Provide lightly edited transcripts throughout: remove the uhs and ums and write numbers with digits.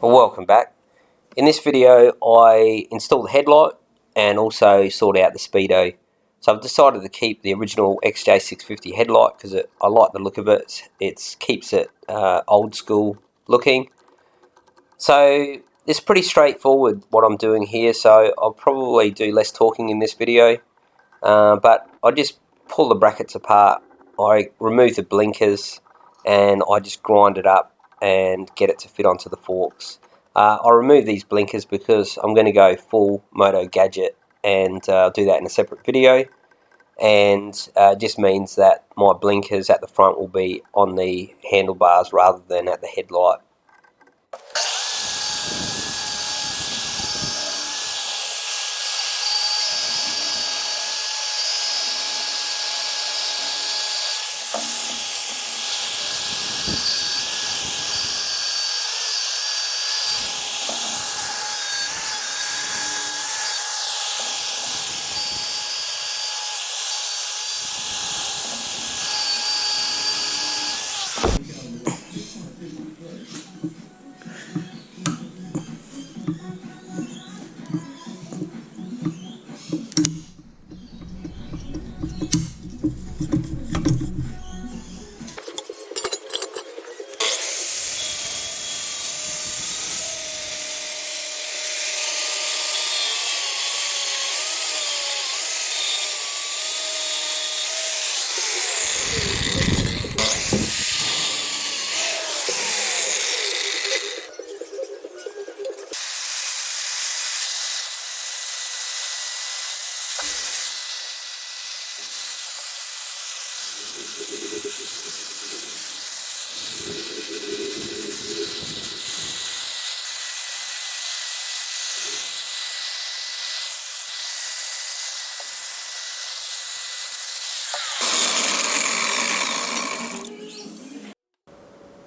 Well, welcome back. In this video I installed the headlight and also sorted out the Speedo. So I've decided to keep the original XJ650 headlight because I like the look of it. It keeps it old school looking. So it's pretty straightforward what I'm doing here, so I'll probably do less talking in this video. But I just pull the brackets apart, I remove the blinkers and I just grind it up and get it to fit onto the forks. I remove these blinkers because I'm going to go full Moto Gadget, and I'll do that in a separate video. And it just means that my blinkers at the front will be on the handlebars rather than at the headlight.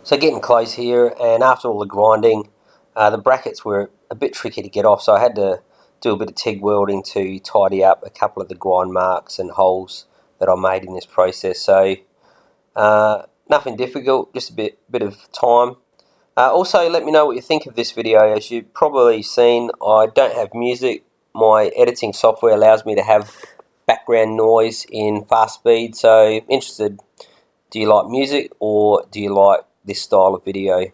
So getting close here, and after all the grinding, the brackets were a bit tricky to get off, so I had to do a bit of TIG welding to tidy up a couple of the grind marks and holes that I made in this process. So nothing difficult, just a bit of time. Also, let me know what you think of this video. As you've probably seen, I don't have music. My editing software allows me to have background noise in fast speed, so interested, do you like music or do you like this style of video?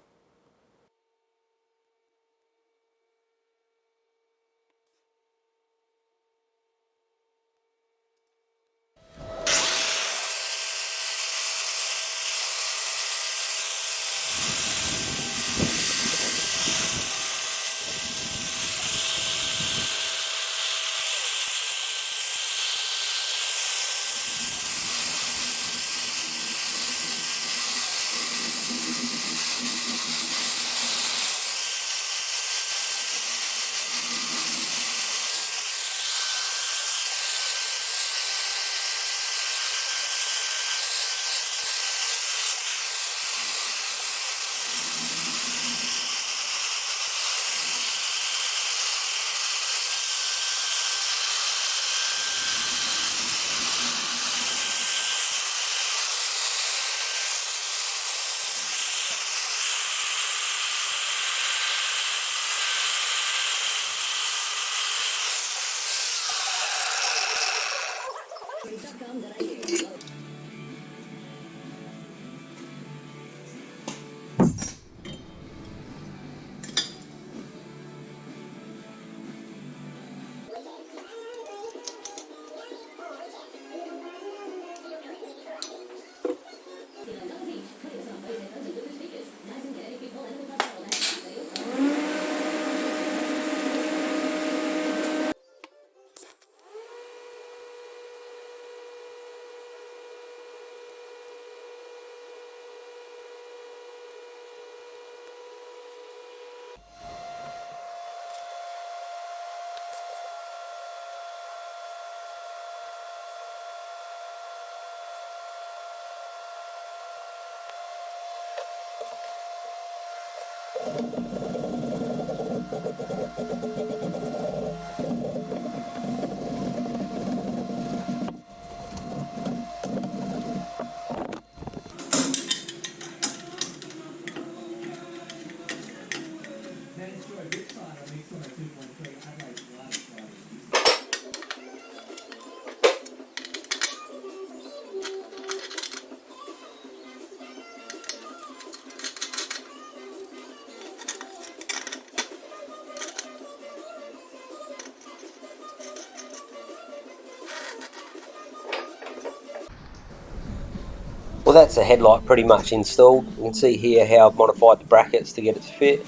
that's the headlight pretty much installed. You can see here how I've modified the brackets to get it to fit.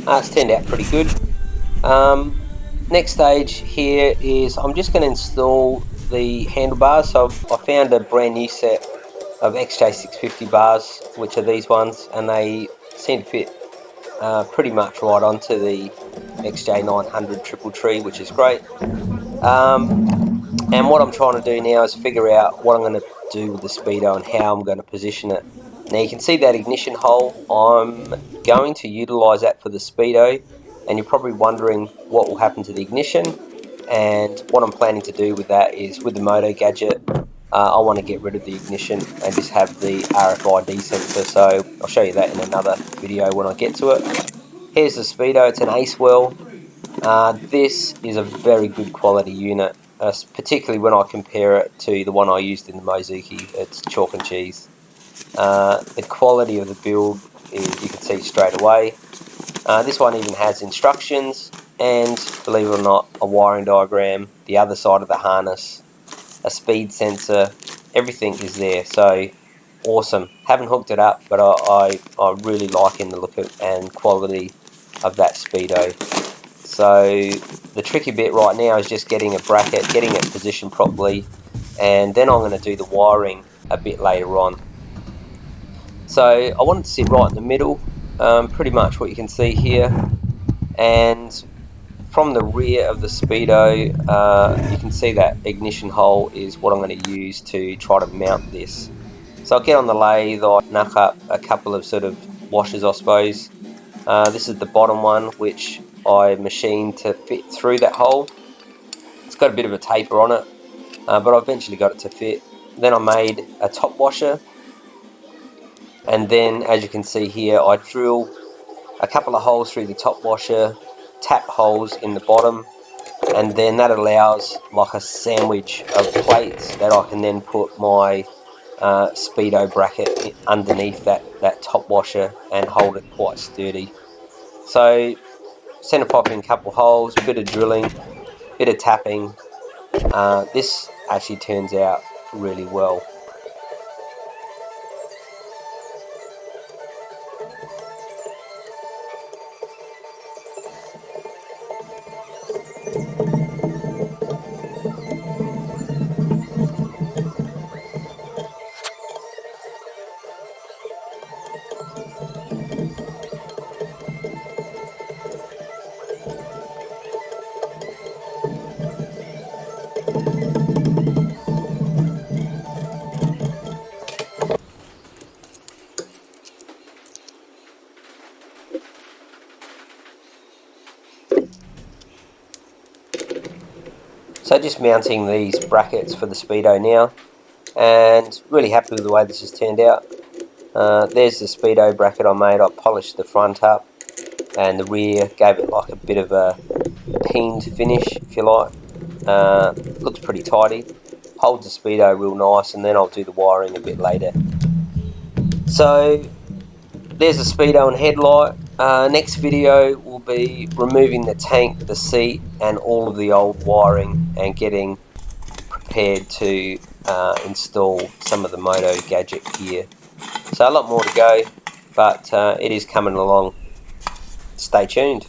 It's turned out pretty good. Next stage here is I'm just going to install the handlebars. So I found a brand new set of XJ650 bars, which are these ones, and they seem to fit pretty much right onto the XJ900 triple tree, which is great. And what I'm trying to do now is figure out what I'm going to do with the Speedo and how I'm going to position it. Now you can see that ignition hole. I'm going to utilise that for the Speedo, and you're probably wondering what will happen to the ignition. And what I'm planning to do with that is, with the Moto gadget, I want to get rid of the ignition and just have the RFID sensor. So I'll show you that in another video when I get to it. Here's the Speedo. It's an Acewell. This is a very good quality unit, particularly when I compare it to the one I used in the Mozuki. It's chalk and cheese. The quality of the build is, you can see straight away. This one even has instructions and, believe it or not, a wiring diagram, the other side of the harness, a speed sensor, everything is there. So awesome. Haven't hooked it up, but I really liking the look and quality of that Speedo. So the tricky bit right now is just getting a bracket, getting it positioned properly, and then I'm going to do the wiring a bit later on. So I want it to sit right in the middle, pretty much what you can see here, and from the rear of the Speedo, you can see that ignition hole is what I'm going to use to try to mount this. So I'll get on the lathe, I knuck up a couple of sort of washers, I suppose. This is the bottom one, which I machined to fit through that hole. It's got a bit of a taper on it, but I eventually got it to fit. Then I made a top washer, and then, as you can see here, I drill a couple of holes through the top washer, tap holes in the bottom, and then that allows like a sandwich of plates that I can then put my Speedo bracket underneath that top washer and hold it quite sturdy. So centre popping a couple holes, a bit of drilling, bit of tapping. This actually turns out really well. So just mounting these brackets for the Speedo now, and really happy with the way this has turned out. There's the Speedo bracket I made. I polished the front up, and the rear gave it like a bit of a peened finish, if you like. Looks pretty tidy. Holds the Speedo real nice, and then I'll do the wiring a bit later. So there's the Speedo and headlight. Next video will be removing the tank, the seat, and all of the old wiring, and getting prepared to install some of the Moto gadget gear. So a lot more to go, but it is coming along. Stay tuned.